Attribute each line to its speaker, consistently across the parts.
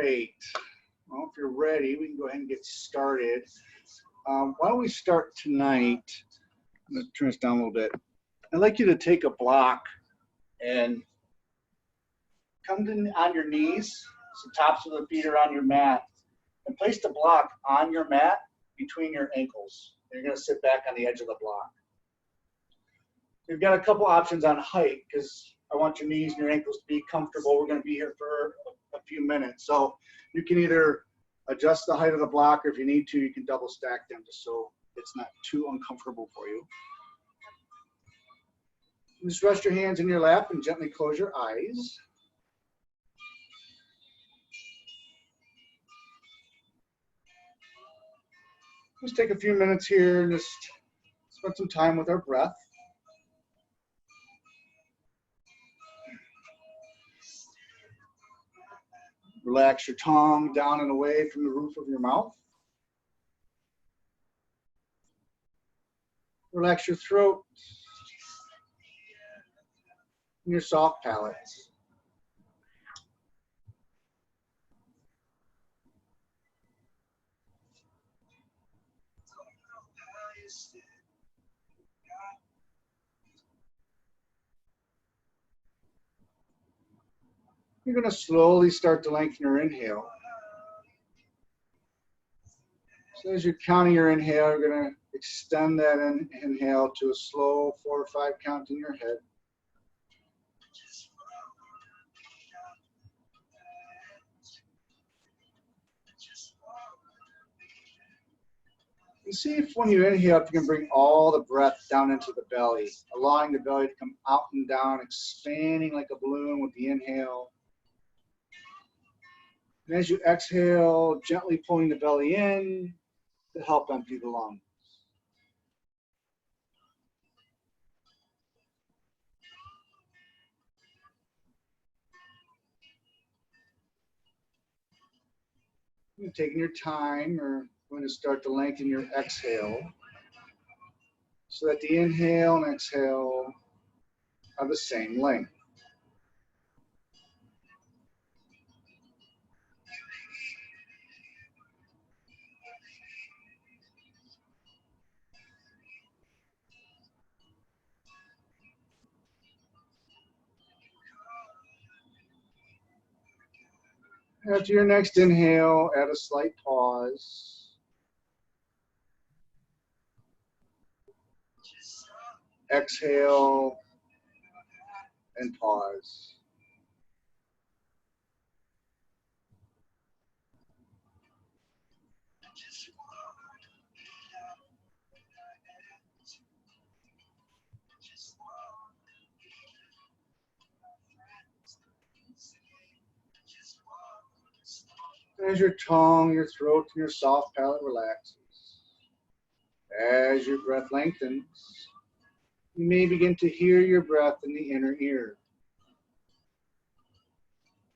Speaker 1: right. Well, if you're ready, we can go ahead and get started. Why don't we start tonight? I'm going to turn this down a little bit. I'd like you to take a block and come on your knees, so tops of the feet are on your mat, and place the block on your mat between your ankles. You're going to sit back on the edge of the block. You've got a couple options on height because I want your knees and your ankles to be comfortable. We're going to be here for a few minutes. So you can either adjust the height of the block, or if you need to, you can double stack them just so it's not too uncomfortable for you. Just rest your hands in your lap and gently close your eyes. Just take a few minutes here and just spend some time with our breath. Relax your tongue down and away from the roof of your mouth. Relax your throat and your soft palate. You're going to slowly start to lengthen your inhale. So as you're counting your inhale, you're going to extend that inhale to a slow 4 or 5 count in your head. And see if when you inhale, if you can bring all the breath down into the belly, allowing the belly to come out and down, expanding like a balloon with the inhale. And as you exhale, gently pulling the belly in to help empty the lungs. You're taking your time, you're going to start to lengthen your exhale so that the inhale and exhale are the same length. After your next inhale, add a slight pause. Exhale and pause. As your tongue, your throat, and your soft palate relaxes, as your breath lengthens, you may begin to hear your breath in the inner ear.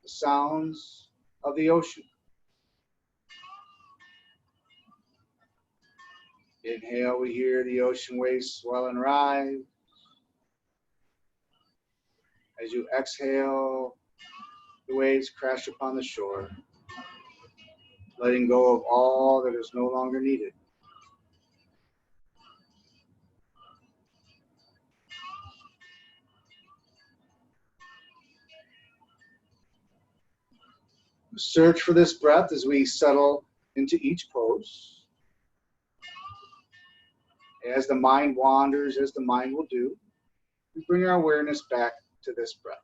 Speaker 1: The sounds of the ocean. Inhale, we hear the ocean waves swell and rise. As you exhale, the waves crash upon the shore, letting go of all that is no longer needed. Search for this breath as we settle into each pose. As the mind wanders, as the mind will do, we bring our awareness back to this breath.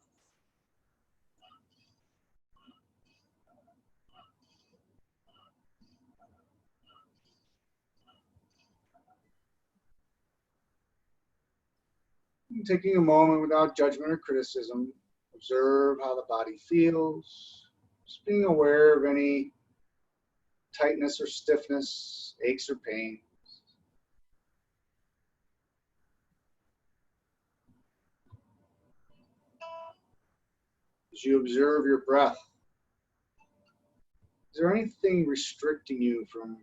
Speaker 1: Taking a moment without judgment or criticism, observe how the body feels, just being aware of any tightness or stiffness, aches or pain. As you observe your breath, is there anything restricting you from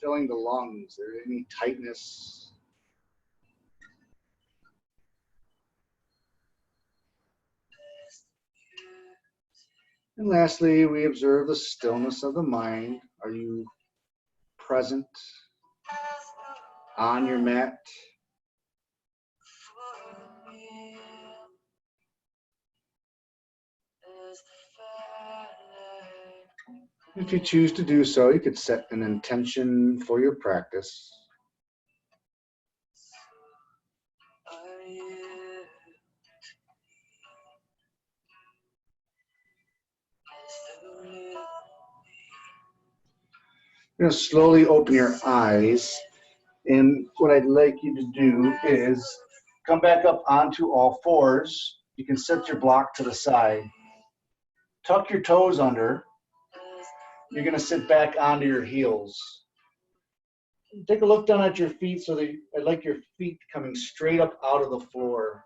Speaker 1: filling the lungs? Is there any tightness? And lastly, we observe the stillness of the mind. Are you present on your mat? If you choose to do so, you could set an intention for your practice. You're going to slowly open your eyes, and what I'd like you to do is come back up onto all fours. You can set your block to the side. Tuck your toes under. You're going to sit back onto your heels. Take a look down at your feet, so that I'd like your feet coming straight up out of the floor.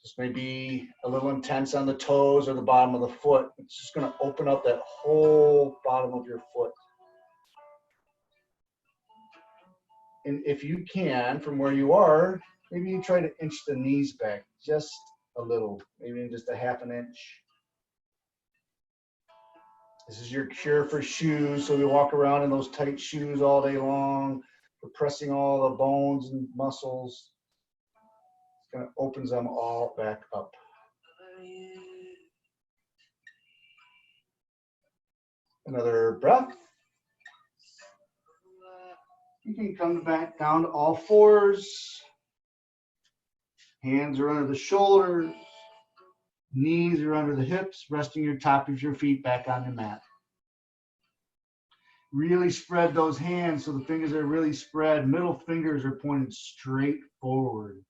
Speaker 1: This may be a little intense on the toes or the bottom of the foot. It's just going to open up that whole bottom of your foot. And if you can, from where you are, maybe you try to inch the knees back just a little, maybe just a half an inch. This is your cure for shoes, so we walk around in those tight shoes all day long. We're pressing all the bones and muscles. It kind of opens them all back up. Another breath. You can come back down to all fours. Hands are under the shoulders. Knees are under the hips, resting your top of your feet back on the mat. Really spread those hands so the fingers are really spread. Middle fingers are pointed straight forward.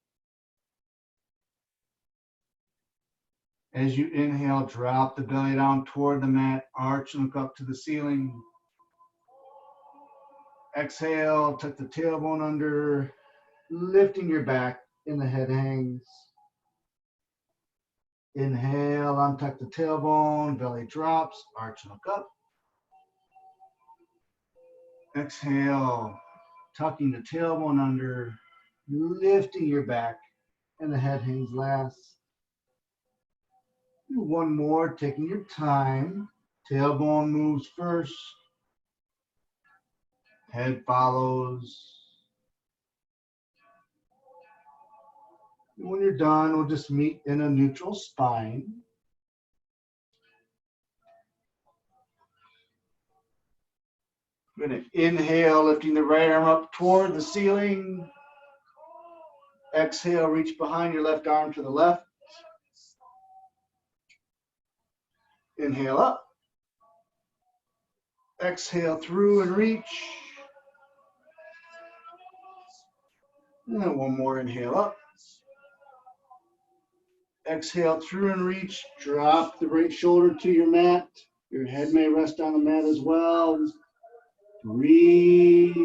Speaker 1: As you inhale, drop the belly down toward the mat, arch and look up to the ceiling. Exhale, tuck the tailbone under, lifting your back and the head hangs. Inhale, untuck the tailbone, belly drops, arch and look up. Exhale, tucking the tailbone under, lifting your back and the head hangs last. Do one more, taking your time. Tailbone moves first. Head follows. And when you're done, we'll just meet in a neutral spine. We're going to inhale, lifting the right arm up toward the ceiling. Exhale, reach behind your left arm to the left. Inhale up. Exhale through and reach. And then one more inhale up. Exhale through and reach. Drop the right shoulder to your mat. Your head may rest on the mat as well. Breathe.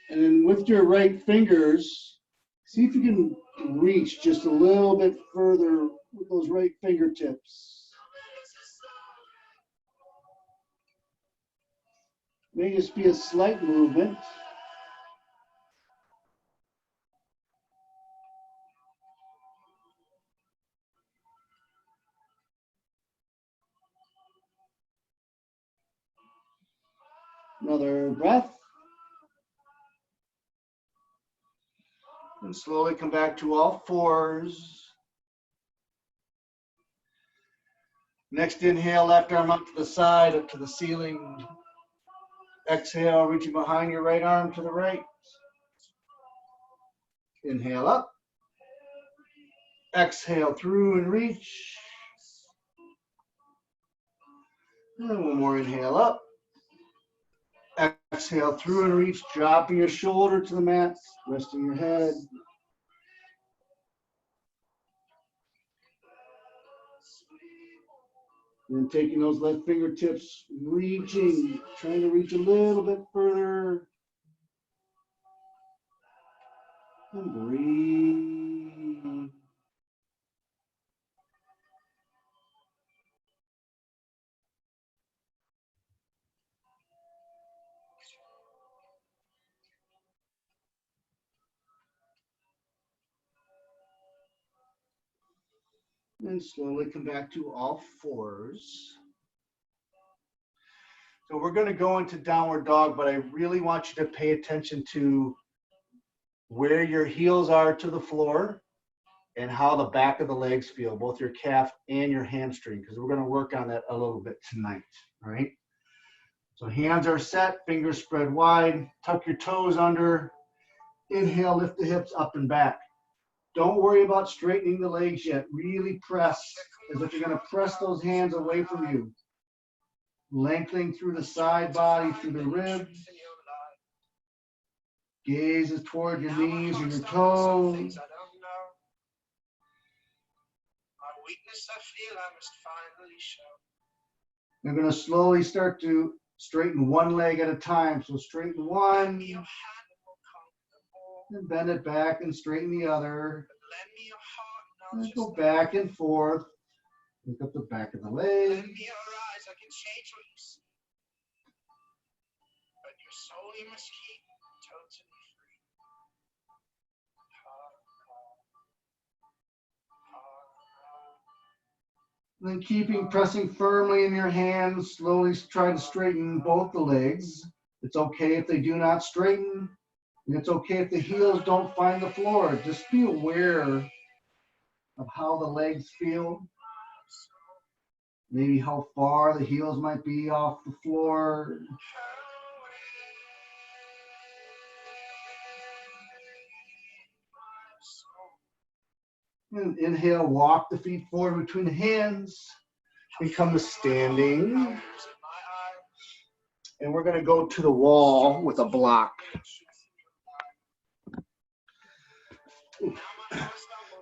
Speaker 1: And then with your right fingers, see if you can reach just a little bit further with those right fingertips. May just be a slight movement. Another breath. And slowly come back to all fours. Next inhale, left arm up to the side, up to the ceiling. Exhale, reaching behind your right arm to the right. Inhale up. Exhale through and reach. And one more inhale up. Exhale through and reach, dropping your shoulder to the mat, resting your head. And then taking those left fingertips, reaching, trying to reach a little bit further. And breathe. And slowly come back to all fours. So we're going to go into downward dog, but I really want you to pay attention to where your heels are to the floor and how the back of the legs feel, both your calf and your hamstring, because we're going to work on that a little bit tonight, all right? So hands are set, fingers spread wide, tuck your toes under, inhale, lift the hips up and back. Don't worry about straightening the legs yet. Really press as if you're going to press those hands away from you. Lengthening through the side body, through the ribs. Gaze is toward your knees or your toes. You're going to slowly start to straighten one leg at a time. So straighten one, and bend it back and straighten the other. And go back and forth. Look up the back of the leg. And then keeping pressing firmly in your hands, slowly try to straighten both the legs. It's okay if they do not straighten, and it's okay if the heels don't find the floor. Just be aware of how the legs feel. Maybe how far the heels might be off the floor. And inhale, walk the feet forward between the hands. We come to standing. And we're going to go to the wall with a block.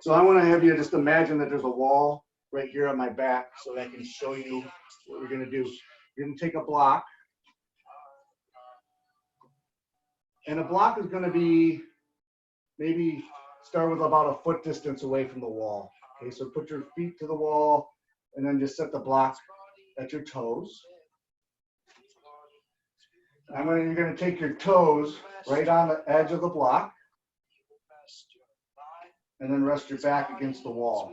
Speaker 1: So I want to have you just imagine that there's a wall right here on my back so that I can show you what we're going to do. You're going to take a block. And a block is going to be maybe start with about a foot distance away from the wall. Okay, so put your feet to the wall and then just set the block at your toes. You're going to take your toes right on the edge of the block and then rest your back against the wall.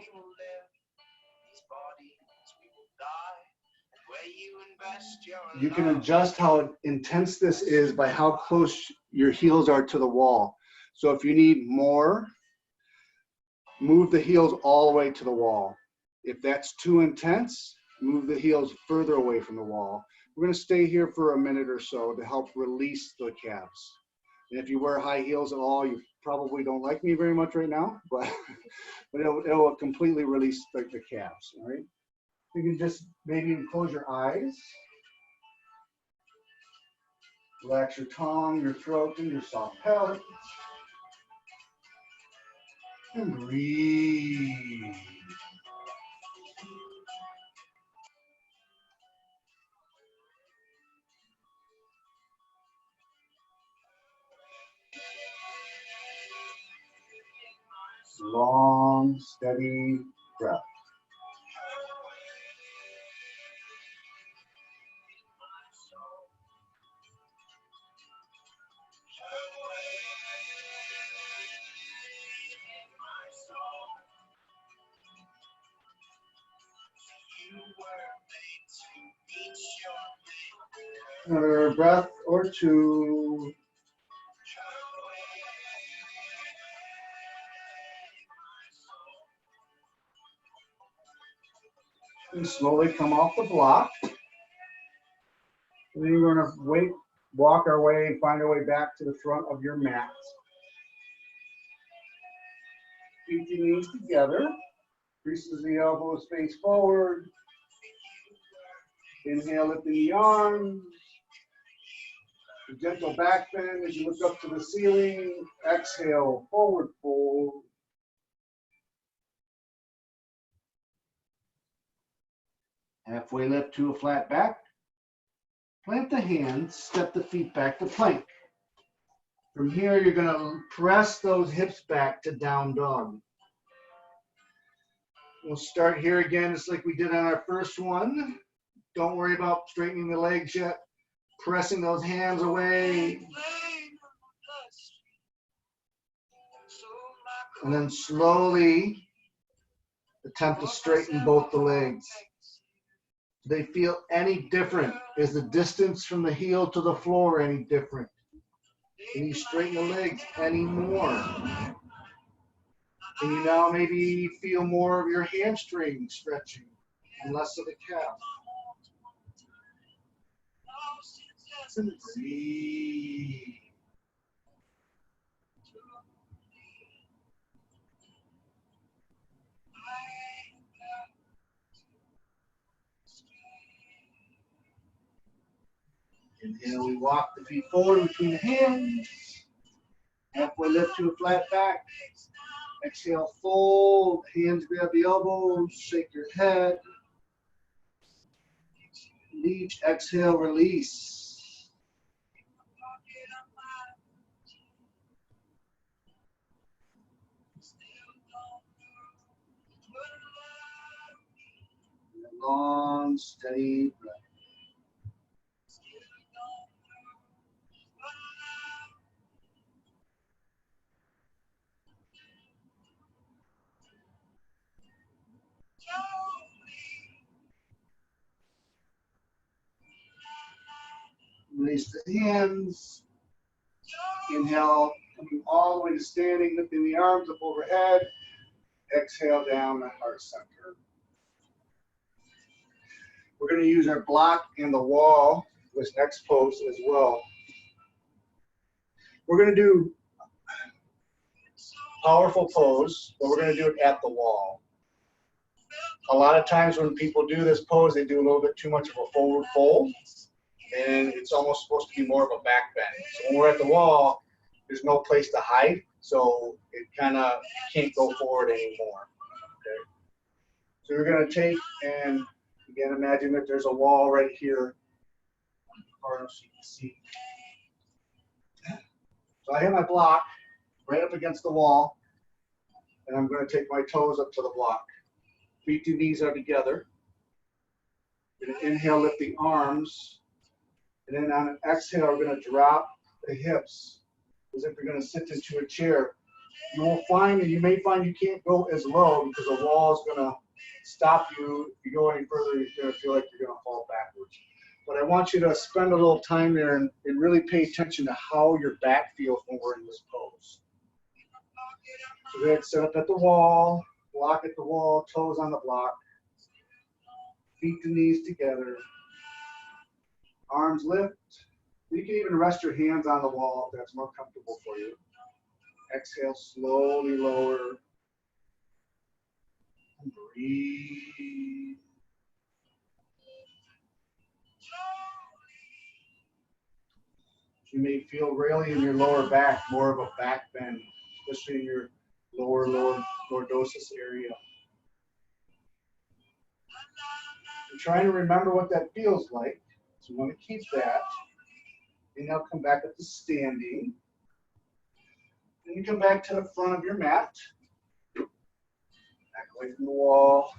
Speaker 1: You can adjust how intense this is by how close your heels are to the wall. So if you need more, move the heels all the way to the wall. If that's too intense, move the heels further away from the wall. We're going to stay here for a minute or so to help release the calves. And if you wear high heels at all, you probably don't like me very much right now, but it'll completely release the calves, all right? You can just maybe close your eyes. Relax your tongue, your throat, and your soft pelvis. And breathe. Long, steady breath. Another breath or two. And slowly come off the block. And then we're going to walk our way, find our way back to the front of your mat. Feet and knees together. Creases the elbows face forward. Inhale, lifting the arms. A gentle back bend as you look up to the ceiling. Exhale, forward fold. Halfway lift to a flat back. Plant the hands, step the feet back to plank. From here, you're going to press those hips back to down dog. We'll start here again, just like we did on our first one. Don't worry about straightening the legs yet. Pressing those hands away. And then slowly Attempt to straighten both the legs. Do they feel any different? Is the distance from the heel to the floor any different? Can you straighten the legs any more? Can you now maybe feel more of your hamstring stretching and less of the calf? Breathe. Inhale, we walk the feet forward between the hands. Halfway lift to a flat back. Exhale, fold. Hands grab the elbows. Shake your head. Each exhale, release. Long, steady breath. Release the hands. Inhale, coming all the way to standing, lifting the arms up overhead. Exhale down to heart center. We're going to use our block and the wall for this next pose as well. We're going to do powerful pose, but we're going to do it at the wall. A lot of times when people do this pose, they do a little bit too much of a forward fold, and it's almost supposed to be more of a back bend. So when we're at the wall, there's no place to hide, so it kind of can't go forward anymore. Okay. So we're going to take and again imagine that there's a wall right here. So you can see. So I have my block right up against the wall, and I'm going to take my toes up to the block. Feet to knees are together. We're going to inhale, lift the arms, and then on an exhale, we're going to drop the hips as if you're going to sit into a chair. You will find, and you may find you can't go as low because the wall is going to stop you. If you go any further, you're going to feel like you're going to fall backwards. But I want you to spend a little time there and really pay attention to how your back feels when we're in this pose. So go ahead, set up at the wall, block at the wall, toes on the block, feet to knees together, arms lift. You can even rest your hands on the wall if that's more comfortable for you. Exhale, slowly lower. And breathe. You may feel really in your lower back more of a back bend, especially in your lower lordosis area. I'm trying to remember what that feels like, so you want to keep that. And now come back up to standing. Then you come back to the front of your mat. Back away from the wall.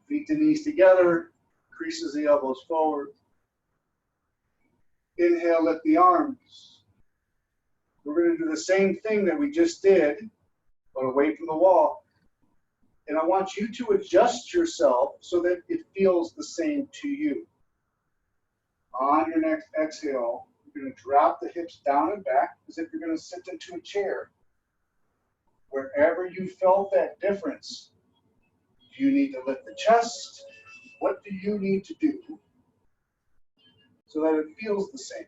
Speaker 1: Feet to knees together. Creases the elbows forward. Inhale, lift the arms. We're going to do the same thing that we just did, but away from the wall. And I want you to adjust yourself so that it feels the same to you. On your next exhale, you're going to drop the hips down and back as if you're going to sit into a chair. Wherever you felt that difference, do you need to lift the chest? What do you need to do so that it feels the same?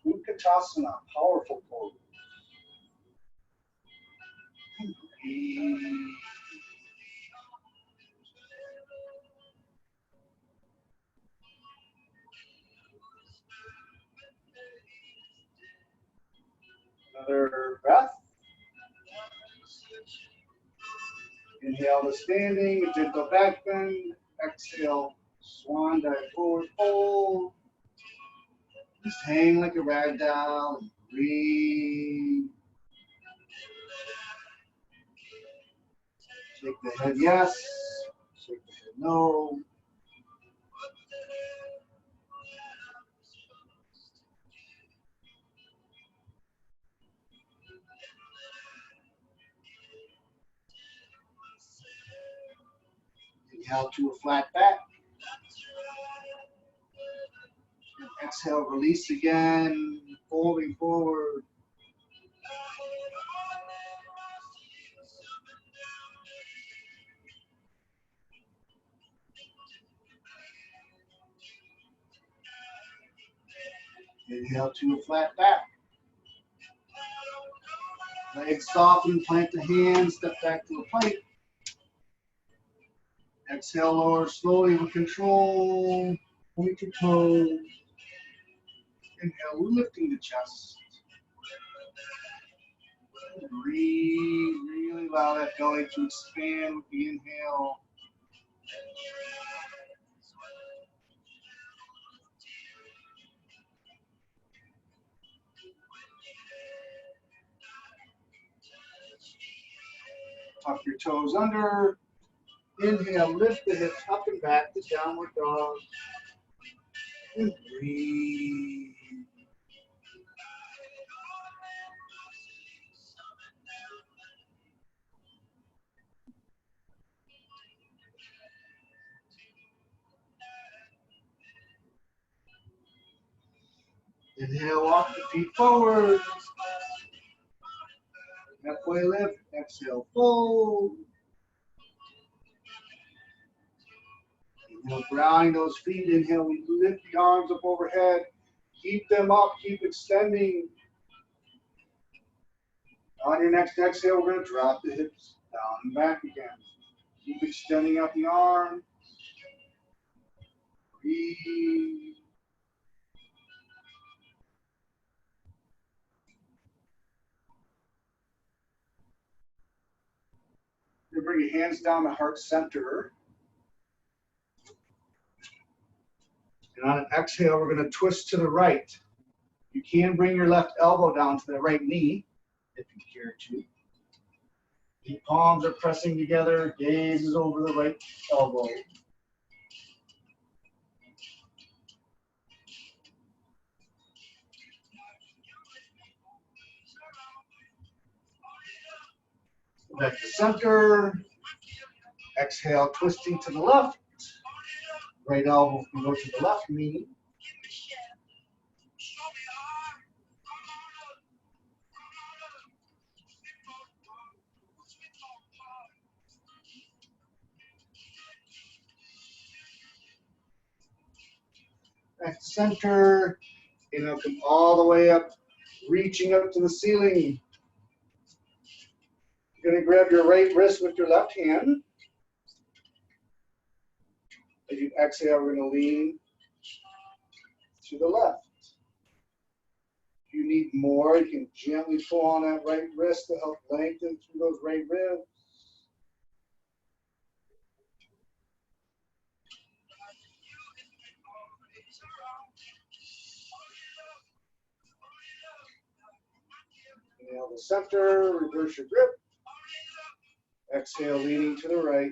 Speaker 1: Utkatasana, powerful pose. Another breath. Inhale to standing, a gentle back bend. Exhale, swan dive forward fold. Just hang like a rag doll and breathe. Shake the head yes, shake the head no. Inhale to a flat back. Exhale, release again, folding forward. Inhale to a flat back. Legs soften, plant the hands, step back to the plank. Exhale, lower slowly with control. Point your toes. Inhale, lifting the chest. Breathe, really allow that belly to expand with the inhale. Tuck your toes under. Inhale, lift the hips up and back to downward dog. And breathe. Inhale, walk the feet forward. Halfway lift. Exhale, fold. Inhale, grounding those feet. Inhale, we lift the arms up overhead. Keep them up, keep extending. On your next exhale, we're going to drop the hips down and back again. Keep extending out the arm. Breathe. You bring your hands down to heart center. And on an exhale, we're going to twist to the right. You can bring your left elbow down to the right knee if you care to. The palms are pressing together, gaze is over the right elbow. Back to center. Exhale, twisting to the left. Right elbow can go to the left knee. Back to center. Inhale, come all the way up, reaching up to the ceiling. You're going to grab your right wrist with your left hand. As you exhale, we're going to lean to the left. If you need more, you can gently pull on that right wrist to help lengthen through those right ribs. Inhale to center, reverse your grip. Exhale, leaning to the right.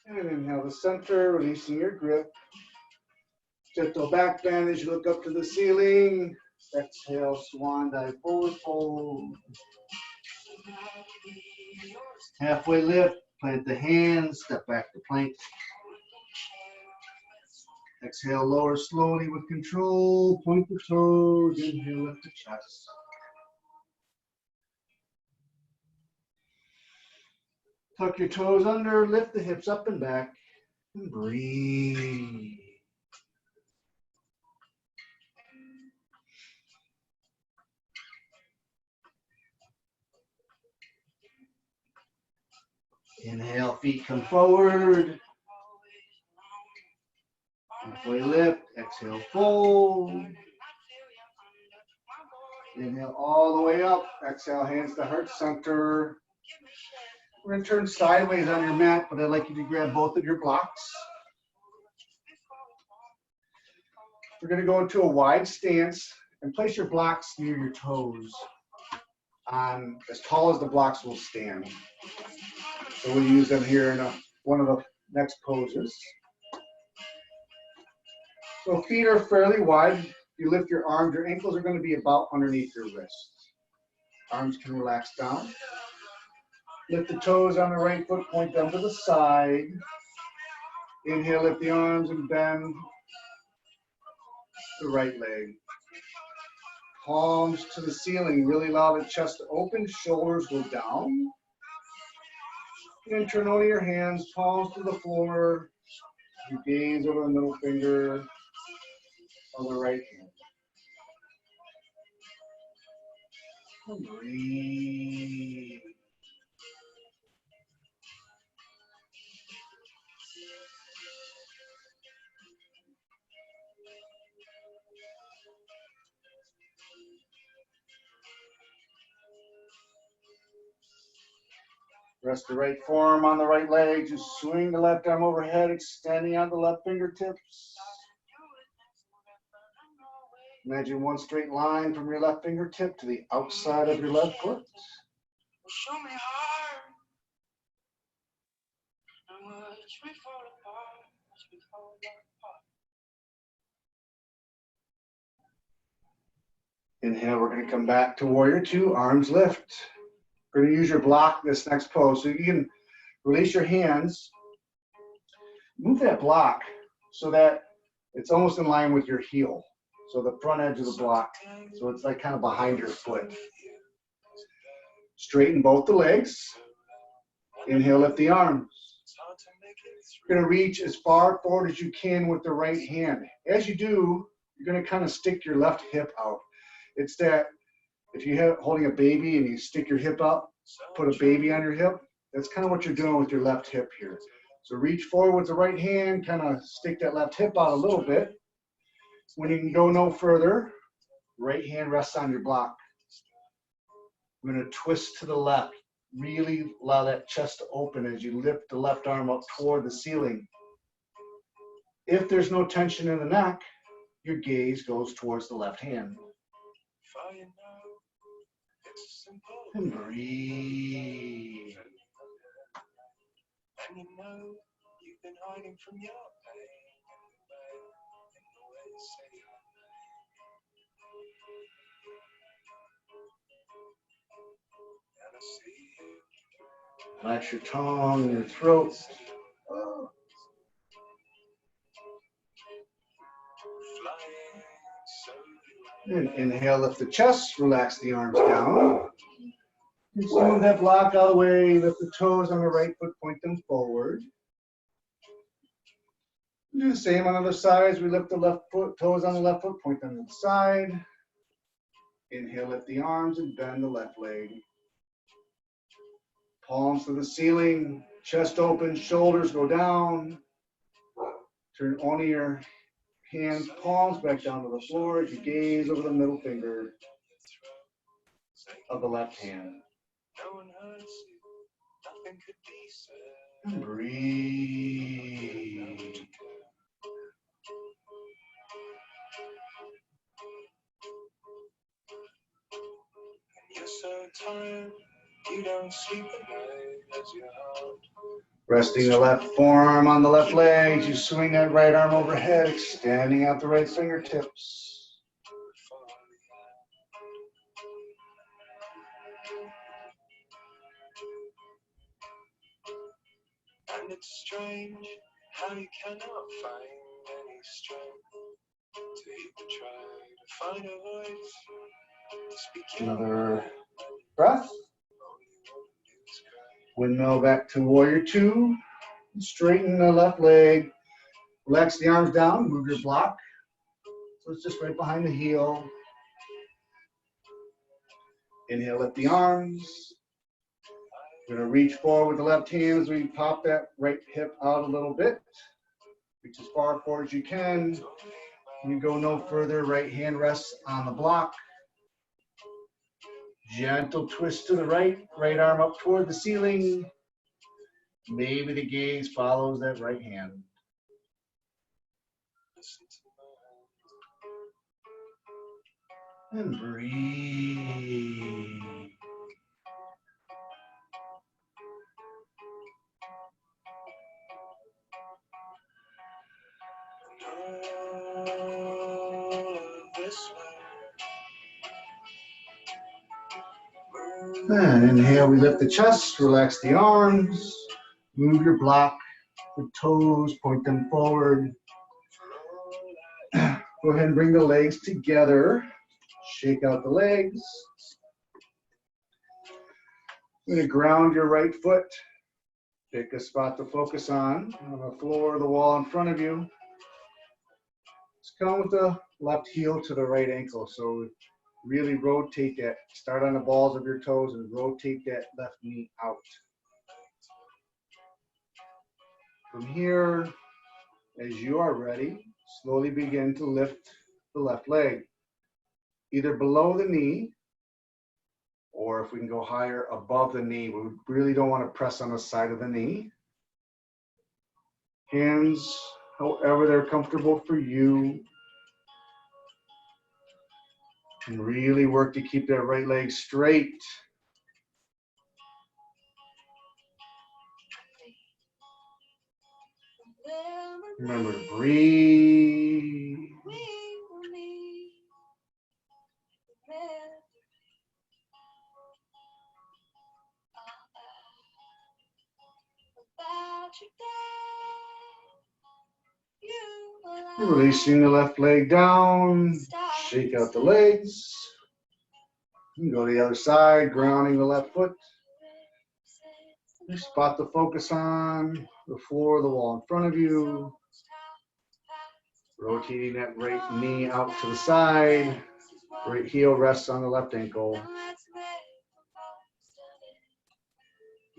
Speaker 1: And inhale to center, releasing your grip. Gentle back bend as you look up to the ceiling. Exhale, swan dive forward fold. Halfway lift, plant the hands, step back to plank. Exhale, lower slowly with control, point the toes, inhale, lift the chest. Tuck your toes under, lift the hips up and back, and breathe. Inhale, feet come forward. Halfway lift, exhale, fold. Inhale all the way up, exhale, hands to heart center. We're going to turn sideways on your mat, but I'd like you to grab both of your blocks. We're going to go into a wide stance and place your blocks near your toes on as tall as the blocks will stand. So we'll use them here in one of the next poses. So feet are fairly wide. You lift your arms, your ankles are going to be about underneath your wrists. Arms can relax down. Lift the toes on the right foot, point them to the side. Inhale, lift the arms and bend the right leg. Palms to the ceiling, really allow the chest to open, shoulders go down. And turn over your hands, palms to the floor. You gaze over the middle finger on the right hand. Breathe. Rest the right forearm on the right leg. Just swing the left arm overhead, extending out the left fingertips. Imagine one straight line from your left fingertip to the outside of your left foot. Show me hard. Watch me fall apart. Watch me fall apart. Inhale, we're going to come back to warrior two, arms lift. We're going to use your block this next pose. So you can release your hands, move that block so that it's almost in line with your heel. So the front edge of the block, so it's like kind of behind your foot. Straighten both the legs. Inhale, lift the arms. You're going to reach as far forward as you can with the right hand. As you do, you're going to kind of stick your left hip out. It's that if you're holding a baby and you stick your hip up, put a baby on your hip, that's kind of what you're doing with your left hip here. So reach forward with the right hand, kind of stick that left hip out a little bit. When you can go no further, right hand rests on your block. We're going to twist to the left. Really allow that chest to open as you lift the left arm up toward the ceiling. If there's no tension in the neck, your gaze goes towards the left hand. And breathe. And you know you've been hiding from your pain in the way you say your name. And I see you. Relax your tongue, your throat. And inhale, lift the chest, relax the arms down. And smooth that block out of the way, lift the toes on the right foot, point them forward. Do the same on the other side as we lift the left foot, toes on the left foot, point them to the side. Inhale, lift the arms and bend the left leg. Palms to the ceiling, chest open, shoulders go down. Turn only your hands, palms back down to the floor as you gaze over the middle finger of the left hand. And breathe. You're so tired, you don't sleep at night as your heart. Resting the left forearm on the left leg, you swing that right arm overhead, extending out the right fingertips. And it's strange how you cannot find any strength to even try to find a voice to speak. Another breath. Windmill back to warrior two. Straighten the left leg. Relax the arms down. Move your block. So it's just right behind the heel. Inhale, lift the arms. We're going to reach forward with the left hand as we pop that right hip out a little bit. Reach as far forward as you can. When you go no further, right hand rests on the block. Gentle twist to the right, right arm up toward the ceiling. Maybe the gaze follows that right hand. And breathe. And inhale, we lift the chest, relax the arms, move your block, the toes, point them forward. Go ahead and bring the legs together. Shake out the legs. You're going to ground your right foot. Pick a spot to focus on the floor or the wall in front of you. Just come with the left heel to the right ankle. So really rotate that. Start on the balls of your toes and rotate that left knee out. From here, as you are ready, slowly begin to lift the left leg, either below the knee, or if we can go higher, above the knee. We really don't want to press on the side of the knee. Hands, however they're comfortable for you. And really work to keep that right leg straight. Remember to breathe. Releasing the left leg down, shake out the legs. You can go to the other side, grounding the left foot. Your spot to focus on, the floor, the wall in front of you. Rotating that right knee out to the side. Right heel rests on the left ankle.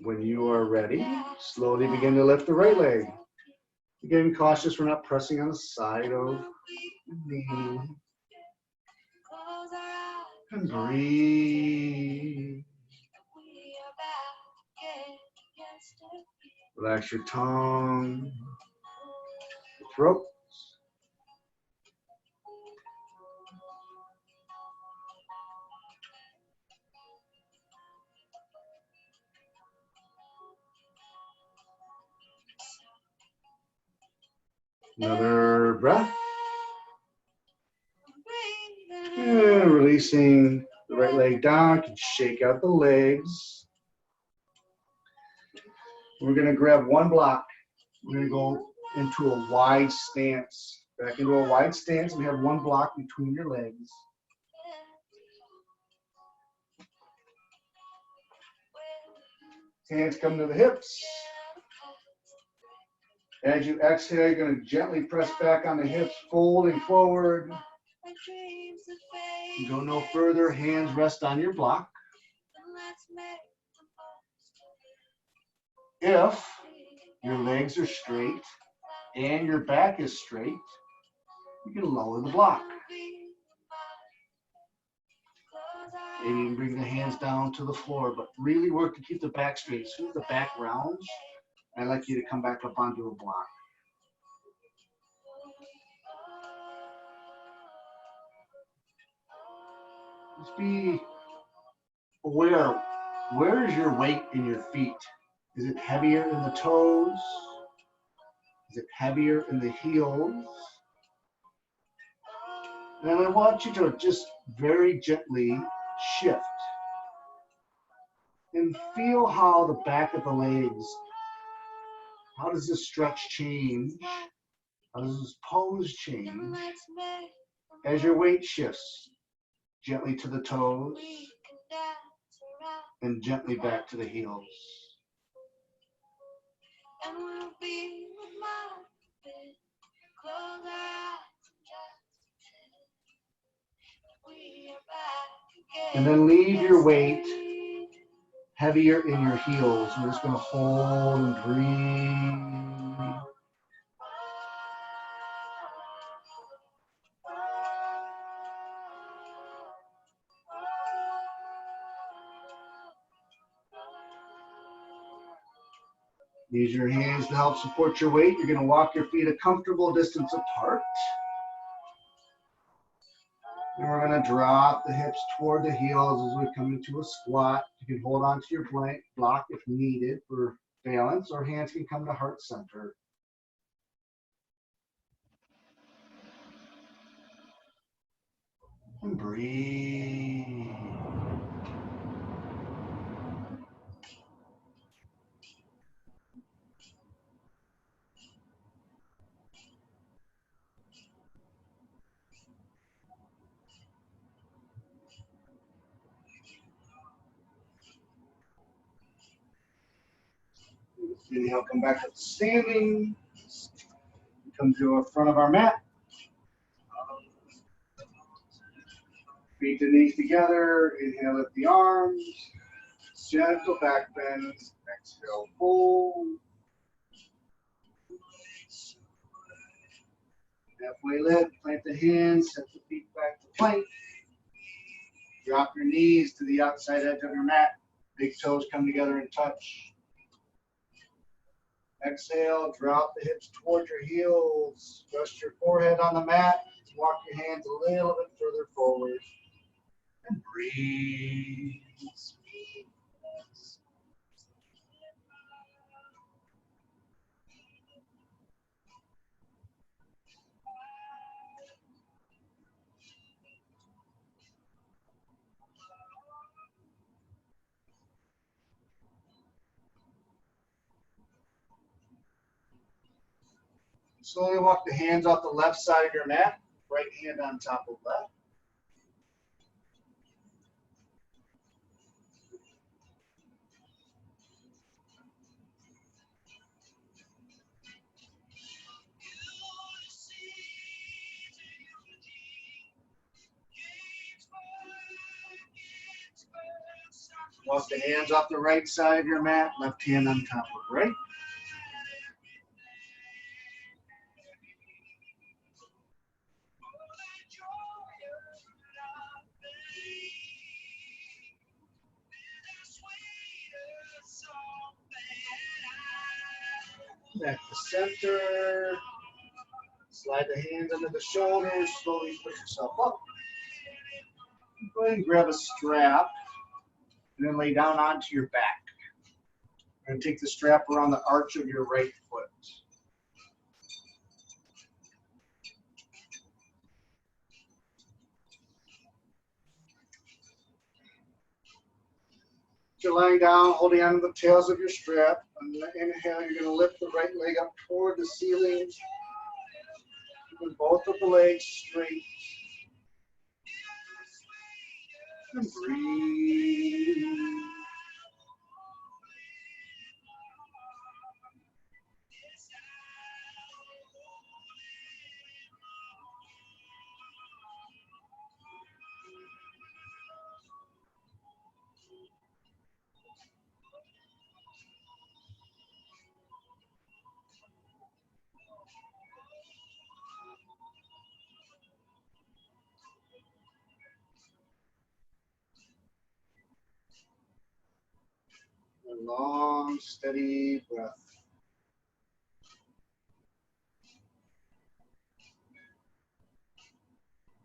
Speaker 1: When you are ready, slowly begin to lift the right leg. Again, cautious we're not pressing on the side of the knee. And breathe. Relax your tongue, your throat. Another breath. And releasing the right leg down. You can shake out the legs. We're going to grab one block. We're going to go into a wide stance. Back into a wide stance and have one block between your legs. Hands come to the hips. As you exhale, you're going to gently press back on the hips, folding forward. Go no further. Hands rest on your block. If your legs are straight and your back is straight, you can lower the block. Maybe you can bring the hands down to the floor, but really work to keep the back straight. As soon as the back rounds, I'd like you to come back up onto a block. Just be aware, where is your weight in your feet? Is it heavier in the toes? Is it heavier in the heels? And I want you to just very gently shift and feel how the back of the legs, how does this stretch change? How does this pose change as your weight shifts gently to the toes and gently back to the heels? And then leave your weight heavier in your heels. We're just going to hold and breathe. Use your hands to help support your weight. You're going to walk your feet a comfortable distance apart. And we're going to drop the hips toward the heels as we come into a squat. You can hold on to your block if needed for balance, or hands can come to heart center. And breathe. Inhale, come back up to standing. Come to the front of our mat. Feet and knees together. Inhale, lift the arms. Gentle back bends. Exhale, fold. Halfway lift, plant the hands, set the feet back to plank. Drop your knees to the outside edge of your mat. Big toes come together and touch. Exhale, drop the hips towards your heels. Rest your forehead on the mat. Walk your hands a little bit further forward. And breathe. Slowly walk the hands off the left side of your mat. Right hand on top of left. Walk the hands off the right side of your mat. Left hand on top of right. Back to center. Slide the hands under the shoulders. Slowly push yourself up. Go ahead and grab a strap and then lay down onto your back. And take the strap around the arch of your right foot. You're lying down, holding onto the tails of your strap. On the inhale, you're going to lift the right leg up toward the ceiling. Keeping both of the legs straight. And breathe. A long, steady breath.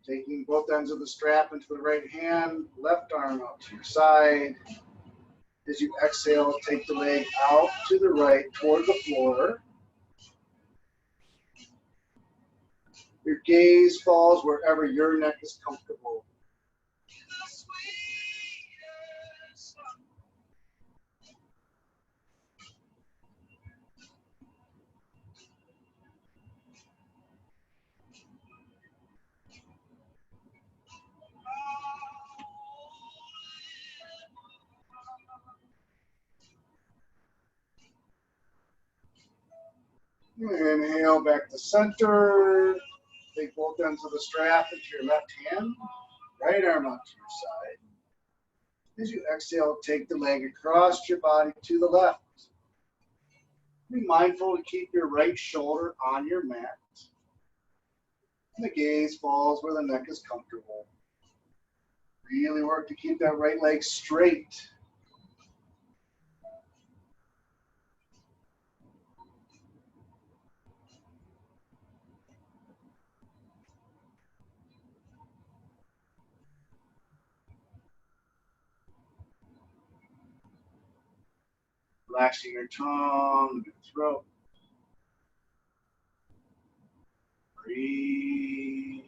Speaker 1: Taking both ends of the strap into the right hand, left arm out to your side. As you exhale, take the leg out to the right toward the floor. Your gaze falls wherever your neck is comfortable. Inhale back to center. Take both ends of the strap into your left hand. Right arm out to your side. As you exhale, take the leg across your body to the left. Be mindful to keep your right shoulder on your mat. And the gaze falls where the neck is comfortable. Really work to keep that right leg straight. Relaxing your tongue, your throat. Breathe.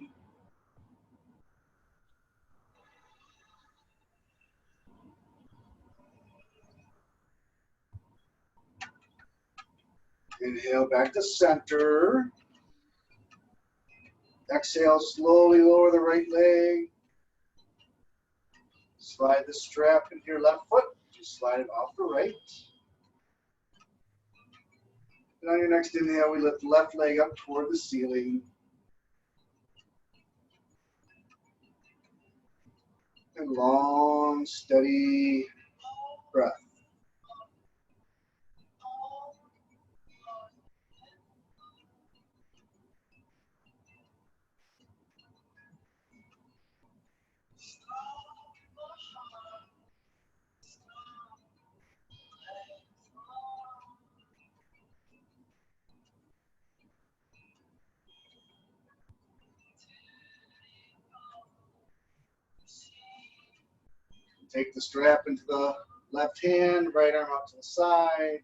Speaker 1: Inhale back to center. Exhale, slowly lower the right leg. Slide the strap into your left foot. Just slide it off the right. And on your next inhale, we lift the left leg up toward the ceiling. And long, steady breath. Take the strap into the left hand, right arm out to the side.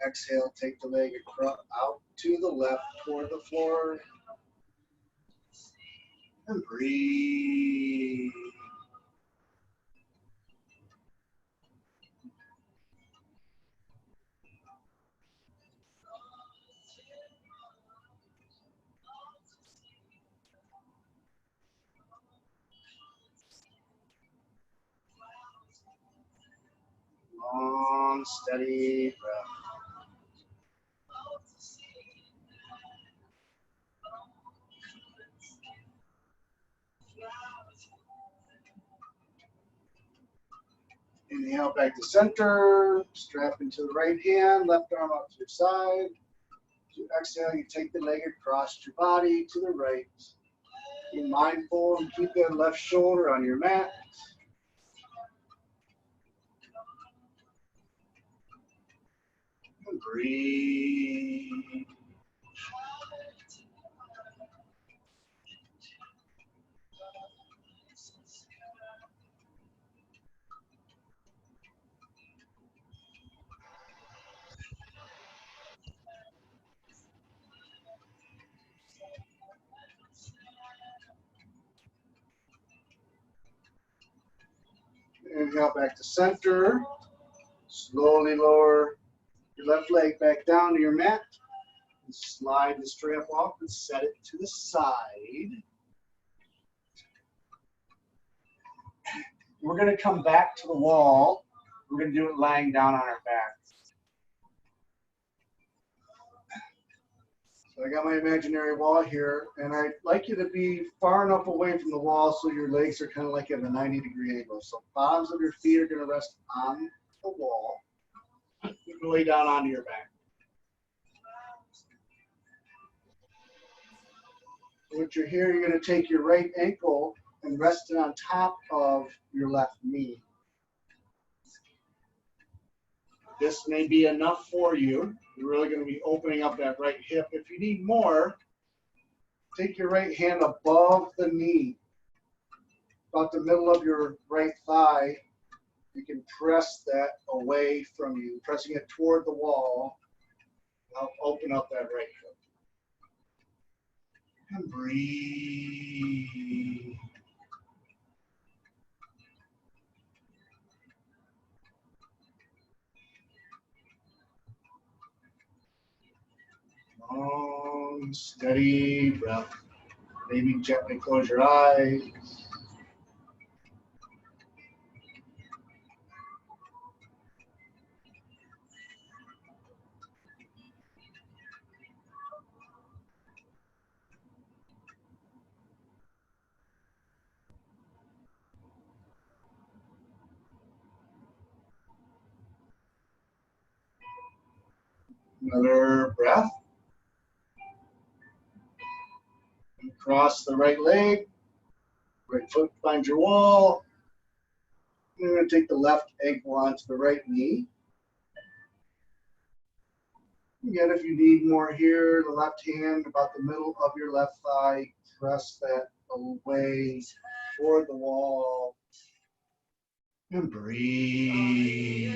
Speaker 1: Exhale, take the leg across, out to the left toward the floor. And breathe. Long, steady breath. Inhale back to center, strap into the right hand, left arm up to your side. To exhale, you take the leg across your body to the right. Be mindful and keep that left shoulder on your mat. And breathe. Inhale back to center. Slowly lower your left leg back down to your mat. And slide the strap off and set it to the side. We're going to come back to the wall. We're going to do it lying down on our back. So I got my imaginary wall here, and I'd like you to be far enough away from the wall so your legs are kind of like at a 90-degree angle. So bottoms of your feet are going to rest on the wall. You can lay down onto your back. Once you're here, you're going to take your right ankle and rest it on top of your left knee. This may be enough for you. You're really going to be opening up that right hip. If you need more, take your right hand above the knee, about the middle of your right thigh. You can press that away from you, pressing it toward the wall. Now open up that right hip. And breathe. Long, steady breath. Maybe gently close your eyes. Another breath. And cross the right leg. Right foot finds your wall. And you're going to take the left ankle onto the right knee. Again, if you need more here, the left hand about the middle of your left thigh. Press that away toward the wall. And breathe.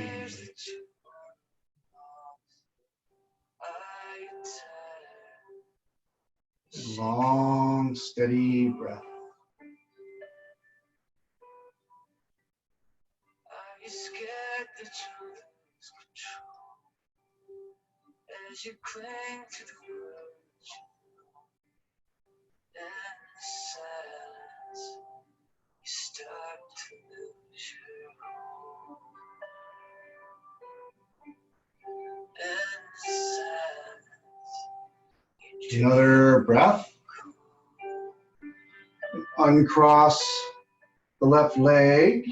Speaker 1: Long, steady breath.
Speaker 2: Are you scared that you lose control as you cling to the words and the silence? You start to lose your hold, and the silence
Speaker 1: Another breath. Uncross the left leg.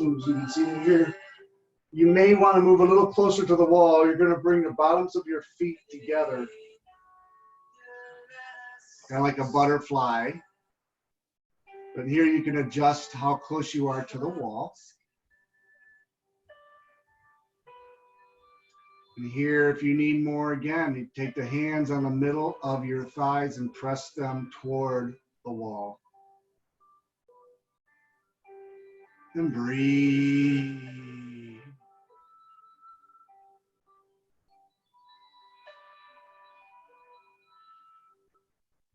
Speaker 1: Ooh, so you can see me here. You may want to move a little closer to the wall. You're going to bring the bottoms of your feet together, kind of like a butterfly. But here you can adjust how close you are to the wall. And here, if you need more, again, you take the hands on the middle of your thighs and press them toward the wall. And breathe.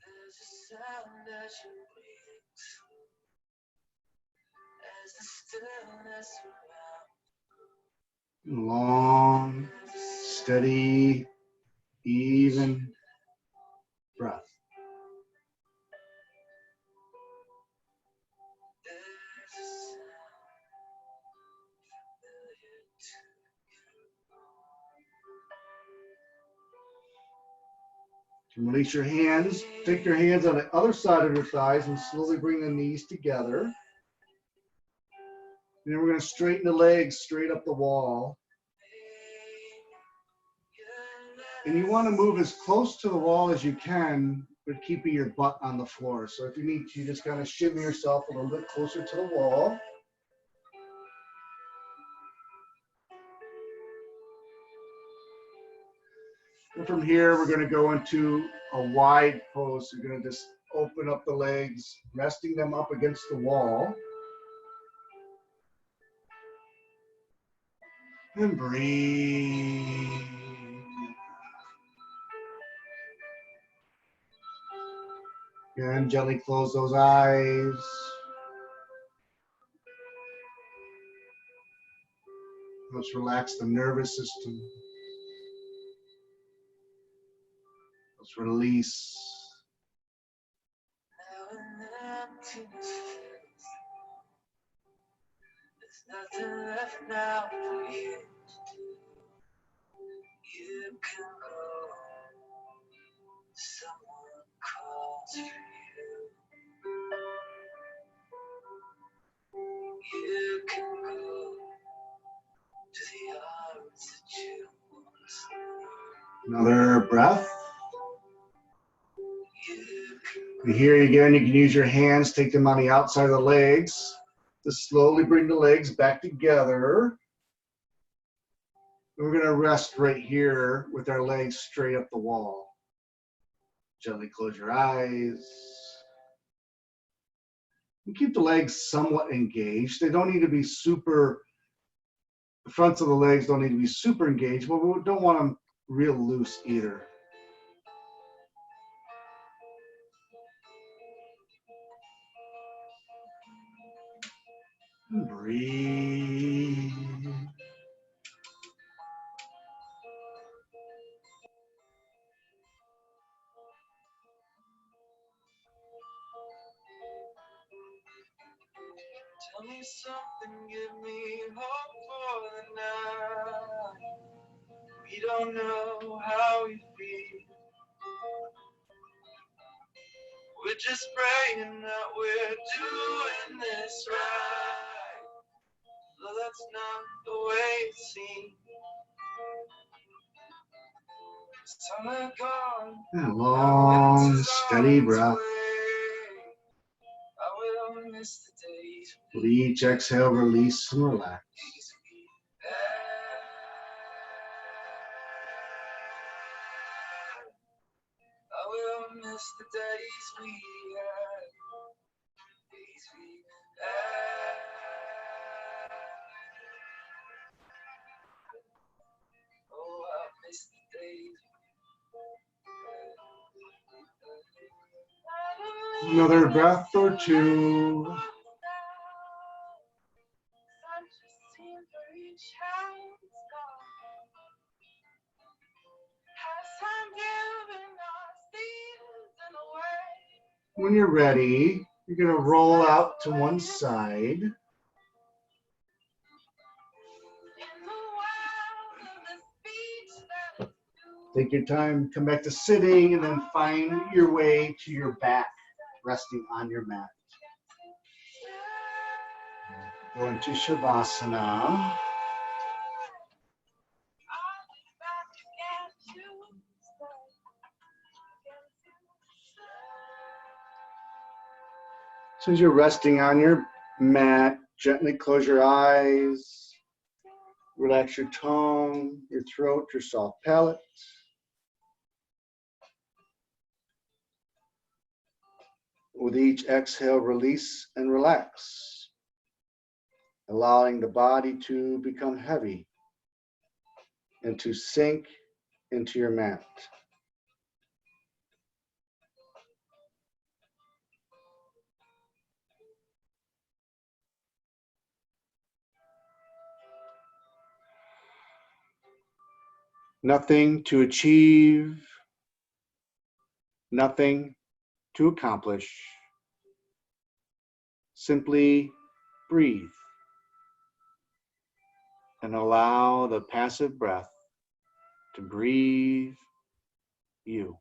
Speaker 2: There's a sound as you breathe, as the stillness around.
Speaker 1: Long, steady, even breath.
Speaker 2: There's a sound familiar to
Speaker 1: And release your hands. Take your hands on the other side of your thighs and slowly bring the knees together. And then we're going to straighten the legs straight up the wall. And you want to move as close to the wall as you can, but keeping your butt on the floor. So if you need to, just kind of shimmy yourself a little bit closer to the wall. And from here, we're going to go into a wide pose. You're going to just open up the legs, resting them up against the wall. And breathe. And gently close those eyes. Let's relax the nervous system. Let's release.
Speaker 2: now an emptiness fills. There's nothing left now for you to do. You can go. Someone calls for you. You can go to the arms that you once knew.
Speaker 1: Another breath.
Speaker 2: You can
Speaker 1: And here again, you can use your hands, take them on the outside of the legs. Just slowly bring the legs back together. And we're going to rest right here with our legs straight up the wall. Gently close your eyes. And keep the legs somewhat engaged. They don't need to be super, the fronts of the legs don't need to be super engaged, but we don't want them real loose either. And breathe.
Speaker 2: tell me something, give me hope for the night. We don't know how we feel. We're just praying that we're doing this right. Though that's not the way it seems. Summer gone,
Speaker 1: And a long, steady breath.
Speaker 2: I will miss the days.
Speaker 1: With each exhale, release and relax.
Speaker 2: I will miss the days we had. Days we had. Oh, I miss the days.
Speaker 1: Another breath or two. When you're ready, you're going to roll out to one side. Take your time, come back to sitting, and then find your way to your back, resting on your mat. Go into Shavasana. Since you're resting on your mat, gently close your eyes. Relax your tongue, your throat, your soft palate. With each exhale, release and relax, allowing the body to become heavy and to sink into your mat. Nothing to achieve, nothing to accomplish. Simply breathe and allow the passive breath to breathe you.